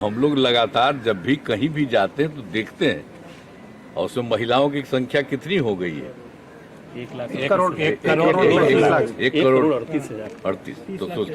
हम लोग लगातार जब भी कहीं भी जाते हैं तो देखते हैं, और उसमें महिलाओं की संख्या कितनी हो गई है? 1,38,038। तो सोच,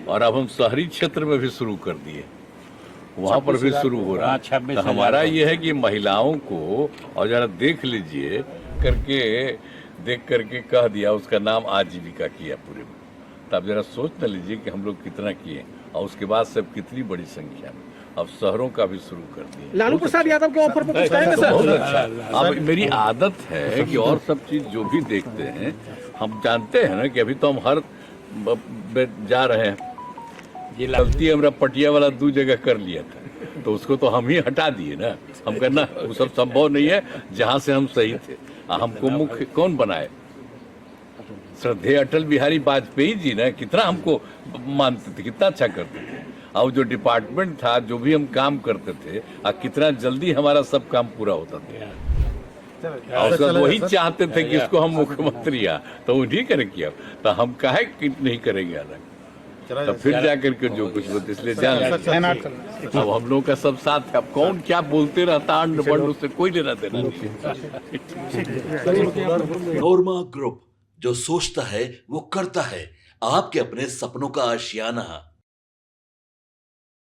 और अब हम शहरी क्षेत्र में भी शुरू कर दिए, वहां पर भी शुरू हो रहा है। तो हमारा ये है कि महिलाओं को, और जरा देख लीजिए करके, देख करके कह दिया, उसका नाम आजीविका किया पूरे में। तब जरा सोच न लीजिए कि हम लोग कितना किए, और उसके बाद सब कितनी बड़ी संख्या में अब शहरों का भी शुरू कर दिए। लालू प्रसाद यादव के ऑफर पर कुछ कहेंगे सर? बहुत अच्छा। अब मेरी आदत है कि और सब चीज जो भी देखते हैं, हम जानते हैं ना कि अभी तो हम हर जा रहे हैं। गलती हमरा पटिया वाला 2 जगह कर लिया था, तो उसको तो हम ही हटा दिए ना। हम कहना वो सब संभव नहीं है, जहां से हम सही थे। हमको मुख्य कौन बनाए? श्रद्धेय अटल बिहारी वाजपेयी जी ना, कितना हमको मानते थे, कितना अच्छा करते थे। और जो डिपार्टमेंट था, जो भी हम काम करते थे, कितना जल्दी हमारा सब काम पूरा होता था। और सब वही चाहते थे कि इसको हम मुख्यमंत्री तो उन्हीं करे किया। तो हम काहे कि नहीं करेंगे अलग? तो फिर जाकर के जो कुछ होता, इसलिए जान अब हम लोगों का सब साथ है। अब कौन क्या बोलते रहता, अंड बंड, उससे कोई लेना देना नहीं। नोरमा ग्रुप, जो सोचता है वो करता है। आपके अपने सपनों का आशियाना।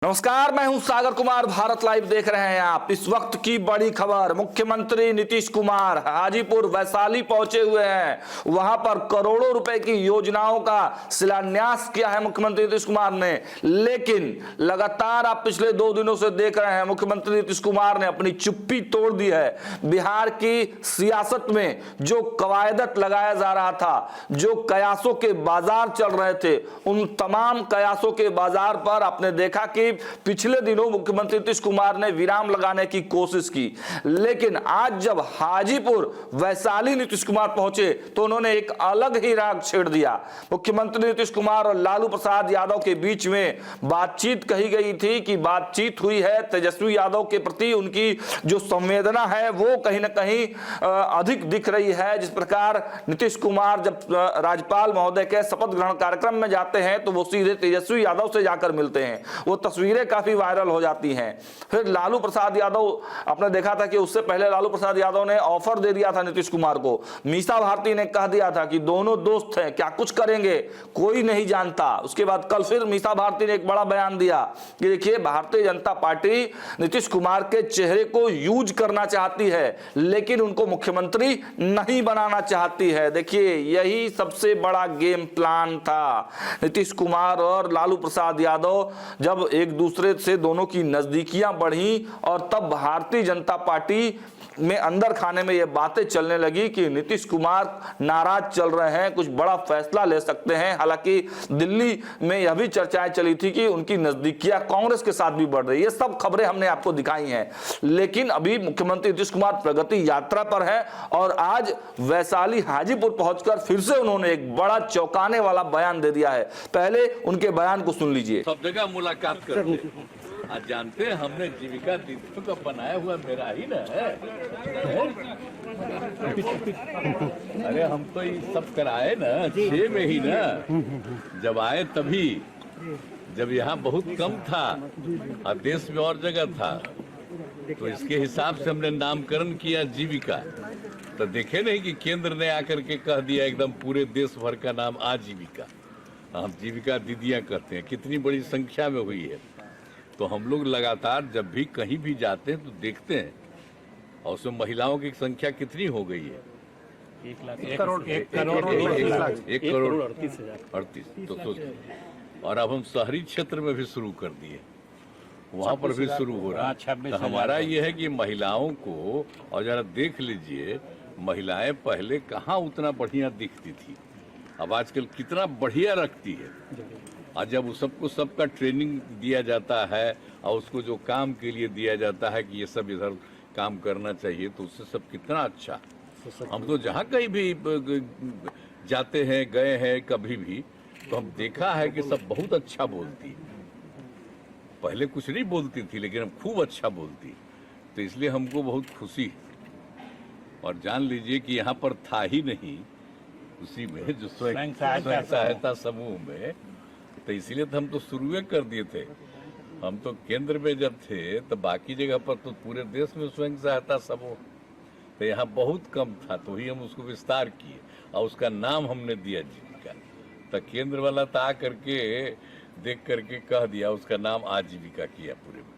नमस्कार, मैं हूं सागर कुमार। भारत लाइव देख रहे हैं आप। इस वक्त की बड़ी खबर, मुख्यमंत्री नीतीश कुमार हाजीपुर वैशाली पहुंचे हुए हैं। वहां पर करोड़ों रुपए की योजनाओं का शिलान्यास किया है मुख्यमंत्री नीतीश कुमार ने। लेकिन लगातार आप पिछले 2 दिनों से देख रहे हैं, मुख्यमंत्री नीतीश कुमार ने अपनी चुप्पी तोड़ दी है। बिहार की सियासत में जो कवायदत लगाया जा रहा था, जो कयासों के बाजार चल रहे थे, उन तमाम कयासों के बाजार पर आपने देखा कि पिछले दिनों मुख्यमंत्री नीतीश कुमार ने विराम लगाने की कोशिश की। लेकिन आज जब हाजीपुर वैशाली नीतीश कुमार पहुंचे तो उन्होंने एक अलग ही राग छेड़ दिया। मुख्यमंत्री नीतीश कुमार और लालू प्रसाद यादव के बीच में बातचीत कही गई थी कि बातचीत हुई है। तेजस्वी यादव के प्रति उनकी जो संवेदना है वो कहीं ना कहीं अधिक दिख रही है। जिस प्रकार नीतीश कुमार जब राज्यपाल महोदय के शपथ ग्रहण कार्यक्रम में जाते हैं तो वो सीधे तेजस्वी यादव से जाकर मिलते हैं। वो तस्वीरें काफी वायरल हो जाती हैं। फिर लालू प्रसाद यादव, आपने देखा था कि उससे पहले लालू प्रसाद यादव ने ऑफर दे दिया था नीतीश कुमार को। मीसा भारती ने कह दिया था कि दोनों दोस्त हैं, क्या कुछ करेंगे कोई नहीं जानता। उसके बाद कल फिर मीसा भारती ने एक बड़ा बयान दिया कि देखिए, भारतीय जनता पार्टी नीतीश कुमार के चेहरे को यूज करना चाहती है, लेकिन उनको मुख्यमंत्री नहीं बनाना चाहती है। देखिए, यही सबसे बड़ा गेम प्लान था। नीतीश कुमार और लालू प्रसाद यादव जब एक दूसरे से दोनों की नजदीकियां बढ़ी, और तब भारतीय जनता पार्टी में अंदर खाने में ये बातें चलने लगी कि नीतीश कुमार नाराज चल रहे हैं, कुछ बड़ा फैसला ले सकते हैं। हालांकि दिल्ली में यह भी चर्चाएं चली थी कि उनकी नजदीकियां कांग्रेस के साथ भी बढ़ रही है। ये सब खबरें हमने आपको दिखाई हैं। लेकिन अभी मुख्यमंत्री नीतीश कुमार प्रगति यात्रा पर है, और आज वैशाली हाजीपुर पहुंचकर फिर से उन्होंने एक बड़ा चौंकाने वाला बयान दे दिया है। पहले उनके बयान को सुन लीजिए। सब जगह मुलाकात करते हैं। आज जानते हैं, हमने जीविका दीदी को बनाया हुआ मेरा ही ना है। अरे हम तो ये सब कराए ना 6 में ही ना, जब आए तभी, जब यहाँ बहुत कम था और देश में और जगह था, तो इसके हिसाब से हमने नामकरण किया जीविका। तो देखे नहीं कि केंद्र ने आकर के कह दिया एकदम पूरे देश भर का नाम आजीविका। हम जीविका दीदियां कहते हैं, कितनी बड़ी संख्या में हुई है। तो हम लोग लगातार जब भी कहीं भी जाते हैं तो देखते हैं, और उसमें महिलाओं की संख्या कितनी हो गई है? 1,38,038। तो सोच, और अब हम शहरी क्षेत्र में भी शुरू कर दिए, वहां पर भी शुरू हो रहा है। तो हमारा ये है कि महिलाओं को, और जरा देख लीजिए, महिलाएं पहले कहाँ उतना बढ़िया दिखती थी, अब आजकल कितना बढ़िया रखती है। और जब उस सबको सबका ट्रेनिंग दिया जाता है, और उसको जो काम के लिए दिया जाता है कि ये सब इधर काम करना चाहिए, तो उससे सब कितना अच्छा। हम तो जहाँ कहीं भी जाते हैं, गए हैं कभी भी, तो हम देखा है कि सब बहुत अच्छा बोलती है। पहले कुछ नहीं बोलती थी, लेकिन अब खूब अच्छा बोलती। तो इसलिए हमको बहुत खुशी। और जान लीजिए कि यहाँ पर था ही नहीं उसी में, जो स्वयं सहायता समूह में, तो इसीलिए तो हम तो शुरू कर दिए थे। हम तो केंद्र में जब थे तो बाकी जगह पर तो पूरे देश में स्वयं सहायता समूह, तो यहाँ बहुत कम था, तो ही हम उसको विस्तार किए और उसका नाम हमने दिया जीविका। तो केंद्र वाला तो आ करके देख करके कह दिया, उसका नाम आजीविका किया पूरे में।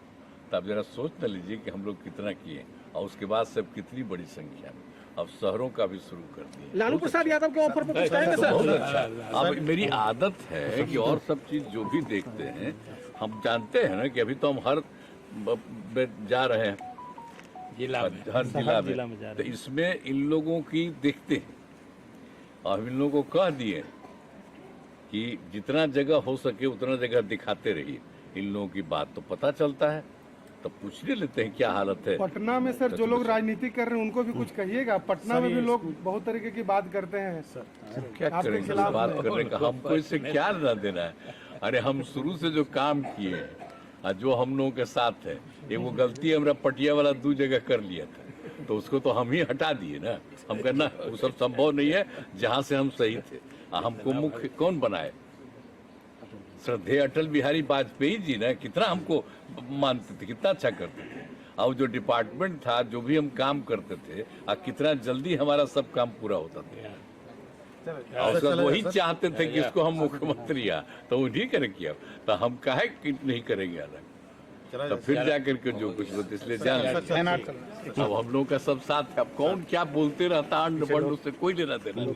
तो आप जरा सोच न लीजिए कि हम लोग कितना किए, और उसके बाद सब कितनी बड़ी संख्या में अब शहरों का भी शुरू कर दिया। लालू प्रसाद यादव के ऑफर पर कुछ कहेंगे बहुत सर? अच्छा। अब मेरी आदत है कि और सब चीज जो भी देखते हैं हम जानते हैं ना कि अभी तो हम हर जा रहे हैं जिला में, हर जिला में तो इसमें इन लोगों की देखते हैं और इन लोगों को कह दिए कि जितना जगह हो सके उतना जगह दिखाते रहिए। इन लोगों की बात तो पता चलता है, तो पूछ लेते हैं क्या हालत है। पटना में सर जो लोग राजनीति कर रहे हैं उनको भी कुछ कहिएगा। पटना में भी लोग बहुत तरीके की बात करते हैं सर। क्या करेंगे बात करने का, हमको इससे क्या लेना देना है। अरे हम शुरू से जो काम किए हैं जो हम लोगों के साथ है, ये वो गलती हमारा पटिया वाला 2 जगह कर लिया था, तो उसको तो हम ही हटा दिए ना। हम कहना वो सब संभव नहीं है जहाँ से हम सही थे। हमको मुख्य कौन बनाए? श्रद्धेय अटल बिहारी वाजपेयी जी ना, कितना हमको मानते थे, कितना अच्छा करते थे। और जो डिपार्टमेंट था, जो भी हम काम करते थे, कितना जल्दी हमारा सब काम पूरा होता था। और सब वही चाहते थे कि इसको हम मुख्यमंत्री तो उन्हीं करे किया, तो हम काहे कि नहीं करेंगे अलग। तो फिर जाकर के जो कुछ होता, इसलिए जान अब हम लोगों का सब साथ है। अब कौन क्या बोलते रहता अंड बंड, उससे कोई लेना देना नहीं।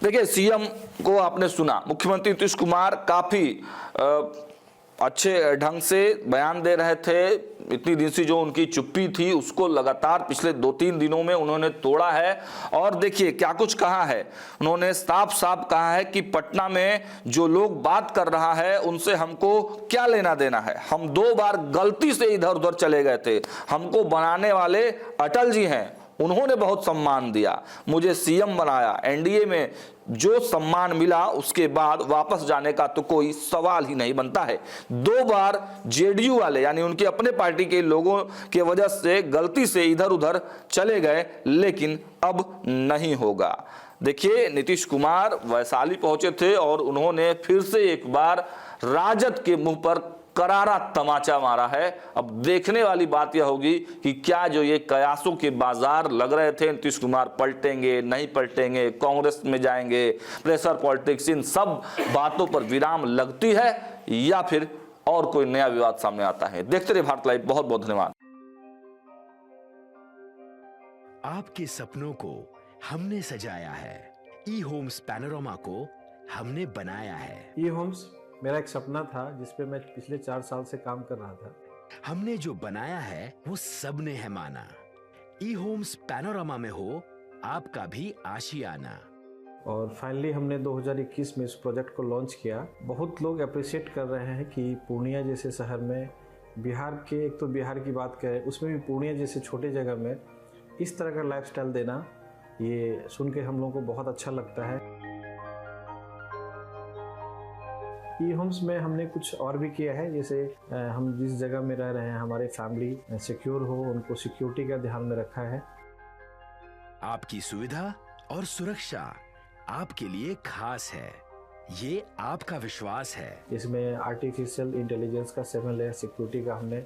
देखिए, सीएम को आपने सुना, मुख्यमंत्री नीतीश कुमार काफी अच्छे ढंग से बयान दे रहे थे। इतनी दिन से जो उनकी चुप्पी थी उसको लगातार पिछले 2-3 दिनों में उन्होंने तोड़ा है। और देखिए क्या कुछ कहा है उन्होंने, साफ साफ कहा है कि पटना में जो लोग बात कर रहा है उनसे हमको क्या लेना देना है। हम 2 बार गलती से इधर उधर चले गए थे, हमको बनाने वाले अटल जी हैं, उन्होंने बहुत सम्मान दिया, मुझे सीएम बनाया, एनडीए में जो सम्मान मिला उसके बाद वापस जाने का तो कोई सवाल ही नहीं बनता है। 2 बार जेडीयू वाले यानी उनके अपने पार्टी के लोगों के वजह से गलती से इधर उधर चले गए, लेकिन अब नहीं होगा। देखिए, नीतीश कुमार वैशाली पहुंचे थे और उन्होंने फिर से एक बार राजद के मुंह पर करारा तमाचा मारा है। अब देखने वाली बात यह होगी कि क्या जो ये कयासों के बाजार लग रहे थे, नीतीश कुमार पलटेंगे नहीं पलटेंगे, कांग्रेस में जाएंगे, प्रेशर पॉलिटिक्स, इन सब बातों पर विराम लगती है या फिर और कोई नया विवाद सामने आता है। देखते रहिए भारत लाइव। बहुत बहुत धन्यवाद। आपके सपनों को हमने सजाया है, ई होम्स पैनोरामा को हमने बनाया है। ई होम्स मेरा एक सपना था जिस पे मैं पिछले 4 साल से काम कर रहा था। हमने जो बनाया है वो सबने है माना। ई होम्स पैनोरामा में हो आपका भी आशियाना। और फाइनली हमने 2021 में इस प्रोजेक्ट को लॉन्च किया। बहुत लोग अप्रिशिएट कर रहे हैं कि पूर्णिया जैसे शहर में, बिहार के, एक तो बिहार की बात करें उसमें भी पूर्णिया जैसे छोटे जगह में इस तरह का लाइफस्टाइल देना, ये सुन के हम लोगों को बहुत अच्छा लगता है। ई होम्स में हमने कुछ और भी किया है, जैसे हम जिस जगह में रह रहे हैं हमारे फैमिली सिक्योर हो, उनको सिक्योरिटी का ध्यान में रखा है। आपकी सुविधा और सुरक्षा आपके लिए खास है, ये आपका विश्वास है। इसमें आर्टिफिशियल इंटेलिजेंस का 7 लेयर सिक्योरिटी का हमने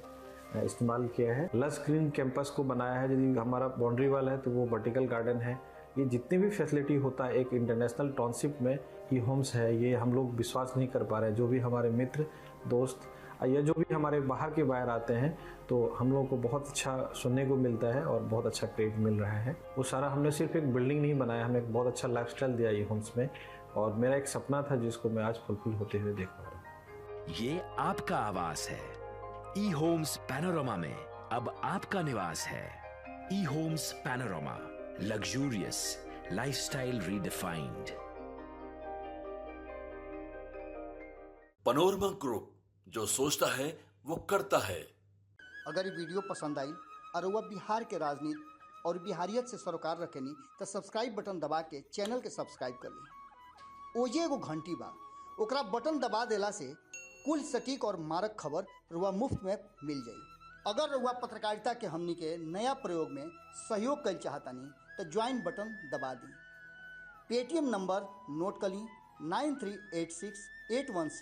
इस्तेमाल किया है। लस ग्रीन कैंपस को बनाया है। यदि हमारा बाउंड्री वाल है तो वो वर्टिकल गार्डन है। ये जितनी भी फैसिलिटी होता है एक इंटरनेशनल टाउनशिप में ई होम्स है, ये हम लोग विश्वास नहीं कर पा रहे हैं। जो भी हमारे मित्र दोस्त या जो भी हमारे बाहर के बाहर आते हैं तो हम लोगों को बहुत अच्छा सुनने को मिलता है और बहुत अच्छा क्रेडिट मिल रहा है। वो सारा हमने सिर्फ एक बिल्डिंग नहीं बनाया, हमें एक बहुत अच्छा लाइफस्टाइल दिया ई होम्स में, और मेरा एक सपना था जिसको मैं आज फुलफिल होते हुए देख पा रहा हूँ। ये आपका आवास है। ई होम्स पैनोरामा में अब आपका निवास है। E homes Panorama, luxurious lifestyle redefined. Panorama group, जो सोचता है वो करता है। अगर ये वीडियो पसंद आई और वह बिहार के राजनीति और बिहारियत से सरोकार रखेनी तो सब्सक्राइब बटन दबा के चैनल के सब्सक्राइब कर ली। ओजे एगो घंटी बा, ओकरा बटन दबा देला से कुल सटीक और मारक खबर रुआ मुफ्त में मिल जाई। अगर रुआ पत्रकारिता के हमनी के नया प्रयोग में सहयोग कर चाहतानी तो ज्वाइन बटन दबा दी। पेटीएम नंबर नोट कर ली, 9386 816